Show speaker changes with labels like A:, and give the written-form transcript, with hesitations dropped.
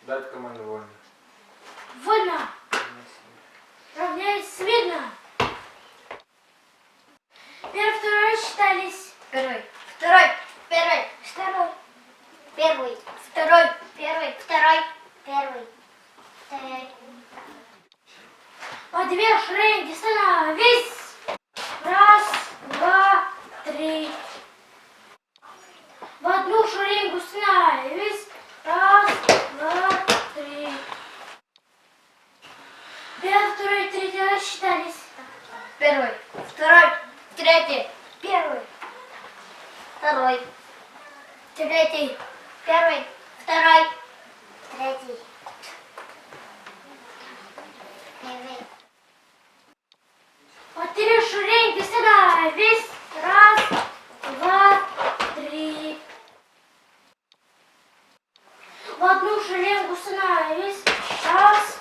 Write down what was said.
A: Дать команду вольно.
B: Вольно. Равняется видно. Первый, второй считались.
C: Первый, второй, первый, второй, первый, второй, первый, второй, первый, второй.
B: По две шеренги становись. Раз, два, три. В одну шеренгу становись. Раз, два, три. Первый, второй, третий рассчитались.
C: Первый, второй, третий, первый, второй, третий, первый, второй, третий, первый.
B: По три шеренги становись. Раз, два, три. В одну шеренгу становись. Раз,